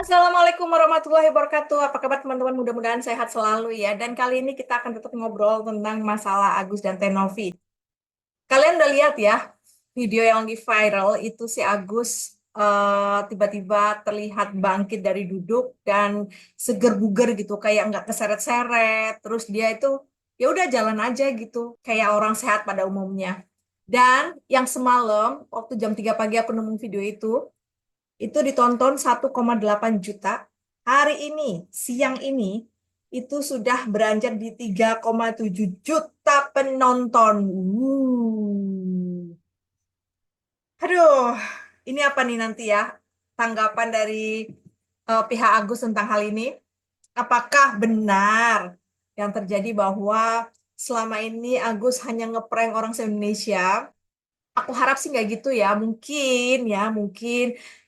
Assalamualaikum warahmatullahi wabarakatuh. Apa kabar teman-teman? Mudah-mudahan sehat selalu ya. Dan kali ini kita akan tetap ngobrol tentang masalah Agus dan Tenovi. Kalian udah lihat ya video yang lagi viral itu si Agus tiba-tiba terlihat bangkit dari duduk dan seger buger gitu, kayak nggak keseret-seret. Terus dia itu ya udah jalan aja gitu, kayak orang sehat pada umumnya. Dan yang semalam waktu jam 3 pagi aku nemu video itu ditonton 1,8 juta. Hari ini, siang ini, itu sudah beranjak di 3,7 juta penonton. Aduh, ini apa nih nanti ya tanggapan dari pihak Agus tentang hal ini? Apakah benar yang terjadi bahwa selama ini Agus hanya ngeprank orang se-Indonesia? Aku harap sih nggak gitu ya. Mungkin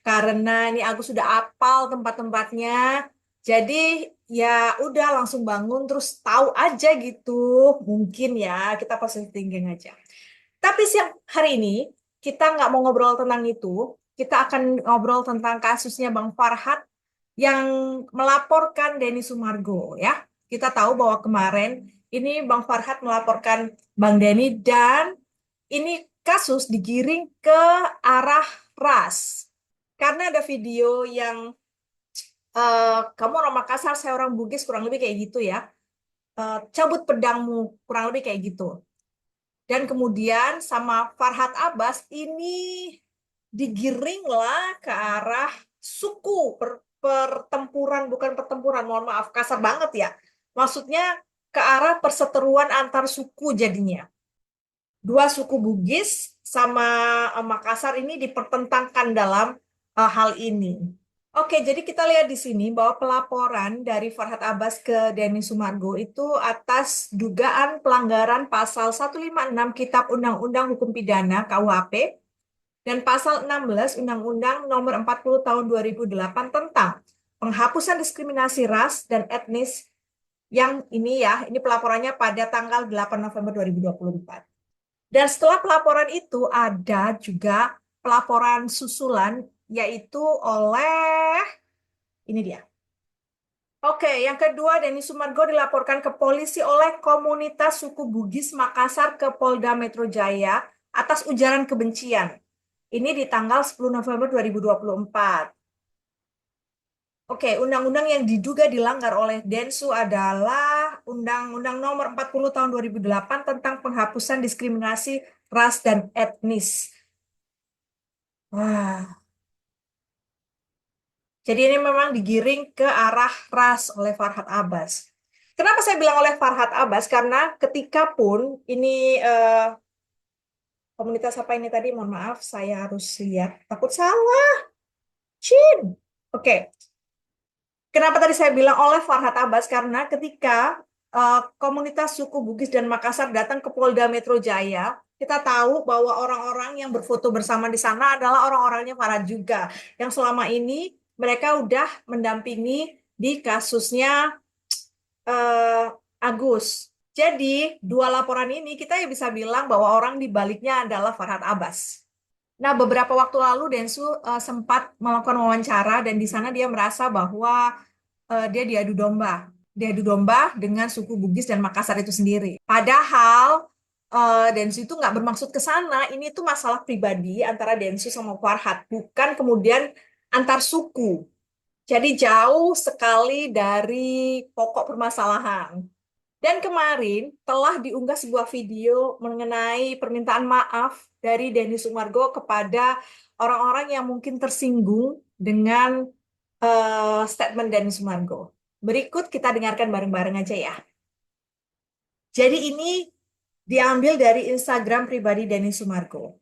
karena ini aku sudah apal tempat-tempatnya. Jadi ya udah langsung bangun terus tahu aja gitu. Mungkin ya kita positive thinking aja. Tapi siang hari ini kita nggak mau ngobrol tentang itu. Kita akan ngobrol tentang kasusnya Bang Farhat yang melaporkan Denny Sumargo ya. Kita tahu bahwa kemarin ini Bang Farhat melaporkan Bang Denny dan ini kasus digiring ke arah ras. Karena ada video yang kamu orang Makassar, saya orang Bugis, kurang lebih kayak gitu ya. Cabut pedangmu, kurang lebih kayak gitu. Dan kemudian sama Farhat Abbas ini digiringlah ke arah suku, pertempuran, bukan pertempuran, mohon maaf, kasar banget ya. Maksudnya ke arah perseteruan antar suku jadinya. Dua suku Bugis sama Makassar ini dipertentangkan dalam hal ini. Oke, jadi kita lihat di sini bahwa pelaporan dari Farhat Abbas ke Denny Sumargo itu atas dugaan pelanggaran pasal 156 Kitab Undang-Undang Hukum Pidana KUHP dan pasal 16 Undang-Undang Nomor 40 Tahun 2008 tentang penghapusan diskriminasi ras dan etnis yang ini pelaporannya pada tanggal 8 November 2024. Dan setelah pelaporan itu ada juga pelaporan susulan yaitu oleh ini dia. Oke, yang kedua Denny Sumargo dilaporkan ke polisi oleh komunitas suku Bugis Makassar ke Polda Metro Jaya atas ujaran kebencian. Ini di tanggal 10 November 2024. Oke, undang-undang yang diduga dilanggar oleh Densu adalah Undang-Undang Nomor 40 Tahun 2008 tentang penghapusan diskriminasi ras dan etnis. Wah, jadi ini memang digiring ke arah ras oleh Farhat Abbas. Kenapa saya bilang oleh Farhat Abbas? Karena ketika pun ini komunitas apa ini tadi, mohon maaf, saya harus lihat. Takut salah. Cin. Oke, kenapa tadi saya bilang oleh Farhat Abbas? Karena ketika komunitas suku Bugis dan Makassar datang ke Polda Metro Jaya, kita tahu bahwa orang-orang yang berfoto bersama di sana adalah orang-orangnya Farhat juga, yang selama ini mereka udah mendampingi di kasusnya eh, Agus. Jadi, dua laporan ini kita ya bisa bilang bahwa orang di baliknya adalah Farhat Abbas. Nah, beberapa waktu lalu Densu sempat melakukan wawancara dan di sana dia merasa bahwa dia diadu domba dengan suku Bugis dan Makassar itu sendiri. Padahal Densu itu nggak bermaksud ke sana. Ini tuh masalah pribadi antara Densu sama Farhat, bukan kemudian antar suku. Jadi jauh sekali dari pokok permasalahan. Dan kemarin telah diunggah sebuah video mengenai permintaan maaf dari Denny Sumargo kepada orang-orang yang mungkin tersinggung dengan statement Denny Sumargo. Berikut kita dengarkan bareng-bareng aja ya. Jadi ini diambil dari Instagram pribadi Denny Sumargo.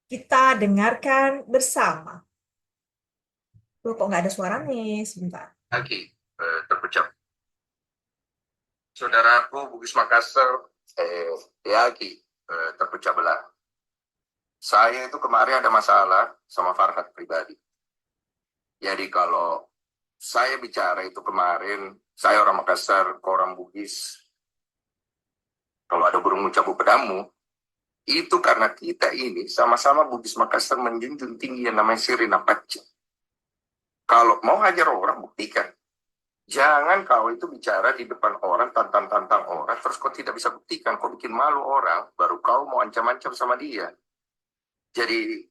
Kita dengarkan bersama. Loh, kok nggak ada suara nih? Sebentar. Lagi terpecah. Saudaraku Bugis Makassar, Yaki terpecah belah. Saya itu kemarin ada masalah sama Farhat pribadi. Jadi kalau saya bicara itu kemarin, saya orang Makassar, orang Bugis. Kalau ada burung mencabut pedamu, itu karena kita ini sama-sama Bugis Makassar menjunjung tinggi yang namanya Sirina Pace. Kalau mau hajar orang, buktikan. Jangan kau itu bicara di depan orang, tantang-tantang orang, terus kau tidak bisa buktikan, kau bikin malu orang, baru kau mau ancam-ancam sama dia. Jadi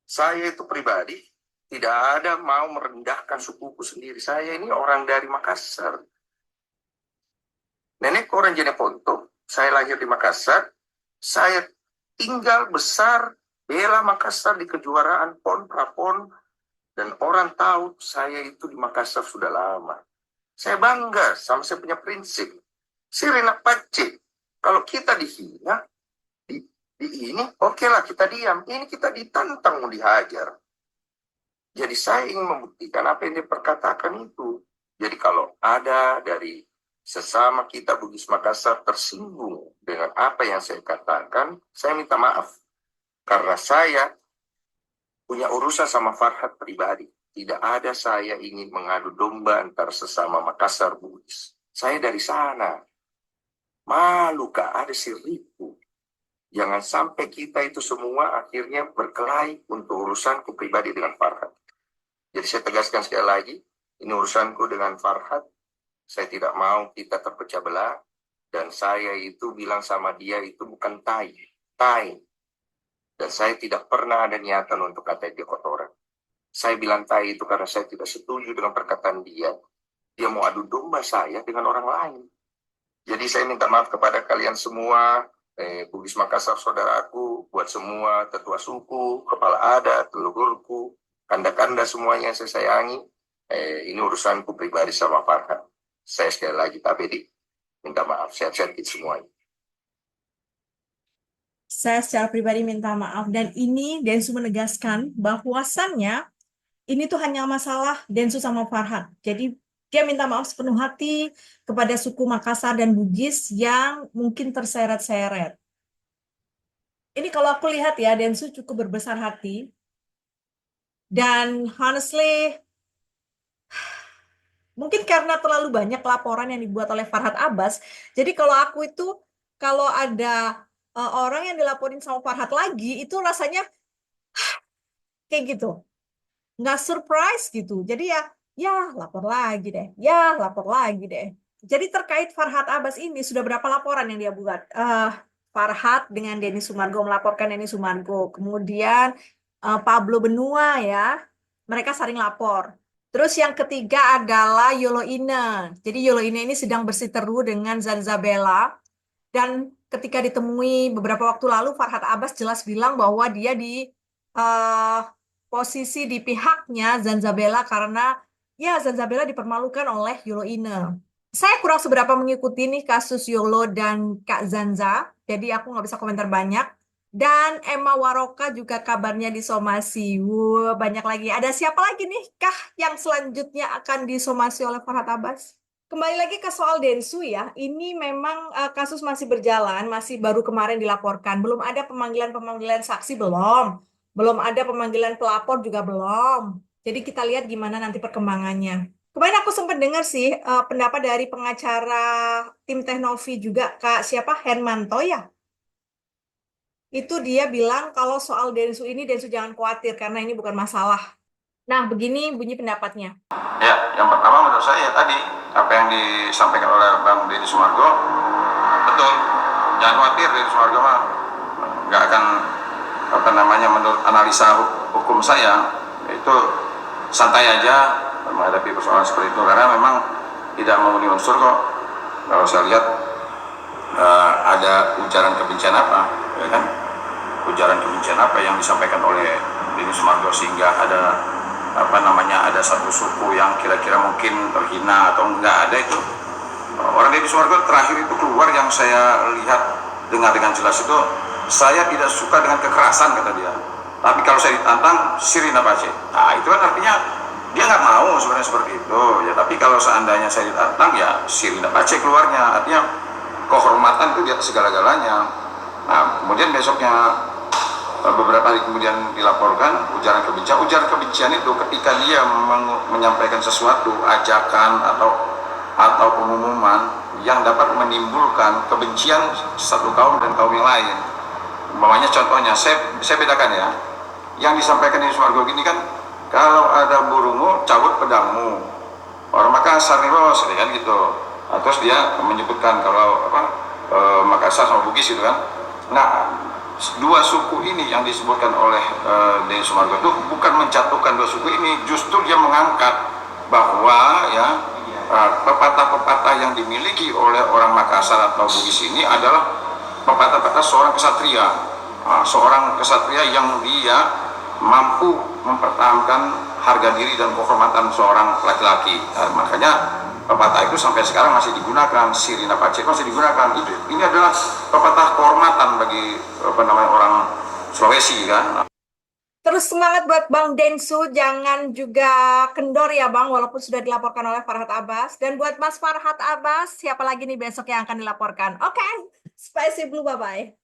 saya itu pribadi tidak ada mau merendahkan sukuku sendiri. Saya ini orang dari Makassar. Nenekku orang Jeneponto, saya lahir di Makassar, saya tinggal besar, bela Makassar di kejuaraan PON, Prapon, dan orang tahu saya itu di Makassar sudah lama. Saya bangga sama saya punya prinsip. Sirina Pace, kalau kita dihina, di ini, oke lah kita diam. Ini kita ditantang, mau dihajar. Jadi saya ingin membuktikan apa yang dia perkatakan itu. Jadi kalau ada dari sesama kita Bugis Makassar tersinggung dengan apa yang saya katakan, saya minta maaf. Karena saya punya urusan sama Farhad pribadi. Tidak ada saya ingin mengadu domba antar sesama Makassar Bugis. Saya dari sana. Malu kak, ada siriku. Jangan sampai kita itu semua akhirnya berkelahi untuk urusanku pribadi dengan Farhad. Jadi saya tegaskan sekali lagi, ini urusanku dengan Farhad. Saya tidak mau kita terpecah belah. Dan saya itu bilang sama dia itu bukan tai. Tai. Dan saya tidak pernah ada niatan untuk kata dia kotoran. Saya bilang tai itu karena saya tidak setuju dengan perkataan dia. Dia mau adu domba saya dengan orang lain. Jadi saya minta maaf kepada kalian semua, Bugis Makassar saudaraku, buat semua tetua suku, kepala adat, leluhurku, kanda-kanda semuanya yang saya sayangi. Ini urusanku pribadi sama Farhad. Saya sekali lagi Tabedi, minta maaf, sehat-sehat semuanya. Saya secara pribadi minta maaf dan ini Densu menegaskan bahwasannya ini tuh hanya masalah Densu sama Farhad. Jadi dia minta maaf sepenuh hati kepada suku Makassar dan Bugis yang mungkin terseret-seret. Ini kalau aku lihat ya, Densu cukup berbesar hati. Dan honestly, mungkin karena terlalu banyak laporan yang dibuat oleh Farhad Abbas, jadi kalau aku itu, kalau ada orang yang dilaporin sama Farhad lagi, itu rasanya kayak gitu. Nggak surprise gitu. Jadi ya lapor lagi deh, ya lapor lagi deh. Jadi terkait Farhad Abbas ini sudah berapa laporan yang dia buat? Farhad dengan Denny Sumargo melaporkan Denny Sumargo, kemudian Pablo Benua ya, mereka saling lapor. Terus yang ketiga adalah Yolo Ine. Jadi Yolo Ine ini sedang bersiteru dengan Zanzabella dan ketika ditemui beberapa waktu lalu Farhad Abbas jelas bilang bahwa dia di uh, posisi di pihaknya Zanzabella karena ya Zanzabella dipermalukan oleh Yolo Ine. Saya kurang seberapa mengikuti nih kasus Yolo dan Kak Zanza, jadi aku nggak bisa komentar banyak. Dan Emma Waroka juga kabarnya disomasi. Wah, banyak lagi. Ada siapa lagi nih kah yang selanjutnya akan disomasi oleh Farhad Abbas? Kembali lagi ke soal Densu ya, ini memang kasus masih berjalan, masih baru kemarin dilaporkan. Belum ada pemanggilan-pemanggilan saksi, belum. Belum ada pemanggilan pelapor juga belum. Jadi kita lihat gimana nanti perkembangannya. Kemarin aku sempat dengar sih pendapat dari pengacara tim Teknovi juga, Kak siapa? Hermanto ya? Itu dia bilang kalau soal Densu ini, Densu jangan khawatir karena ini bukan masalah. Nah, begini bunyi pendapatnya. Ya, yang pertama menurut saya tadi apa yang disampaikan oleh Bang Denny Sumargo betul. Jangan khawatir, Denny Sumargo mah nggak akan apa namanya menurut analisa hukum saya itu santai aja menghadapi persoalan seperti itu karena memang tidak memenuhi unsur kok. Kalau saya lihat ada ujaran kebencian apa, ya kan? Ujaran kebencian apa yang disampaikan oleh Denny Sumargo sehingga ada apa namanya ada satu suku yang kira-kira mungkin terhina atau enggak ada itu. Orang Denny Sumargo terakhir itu keluar yang saya lihat dengar dengan jelas itu, saya tidak suka dengan kekerasan kata dia, tapi kalau saya ditantang Sirina Pace. Nah itu kan artinya dia nggak mau sebenarnya seperti itu ya, tapi kalau seandainya saya ditantang ya Sirina Pace keluarnya, artinya kehormatan itu di atas segala-galanya. Nah kemudian besoknya beberapa hari kemudian dilaporkan ujaran kebencian. Ujaran kebencian itu ketika dia menyampaikan sesuatu ajakan atau pengumuman yang dapat menimbulkan kebencian satu kaum dan kaum yang lain. Umpamanya contohnya saya bedakan ya, yang disampaikan di Sumargo ini kan kalau ada burungmu cabut pedangmu. Orang Makassar nih bos, kan gitu. Nah, terus dia menyebutkan kalau apa Makassar sama Bugis gitu kan. Nah, dua suku ini yang disebutkan oleh Denny Sumargo itu bukan menjatuhkan dua suku ini, justru dia mengangkat bahwa ya pepatah-pepatah yang dimiliki oleh orang Makassar atau Bugis ini adalah pepatah-pepatah seorang kesatria, seorang kesatria yang dia mampu mempertahankan harga diri dan kehormatan seorang laki-laki. Makanya pepatah itu sampai sekarang masih digunakan, Sirina Pacet masih digunakan. Ini adalah pepatah kehormatan bagi orang Sulawesi kan. Terus semangat buat Bang Densu, jangan juga kendor ya Bang, walaupun sudah dilaporkan oleh Farhad Abbas. Dan buat Mas Farhad Abbas, siapa lagi nih besok yang akan dilaporkan? Oke, Spicy Blue, bye-bye.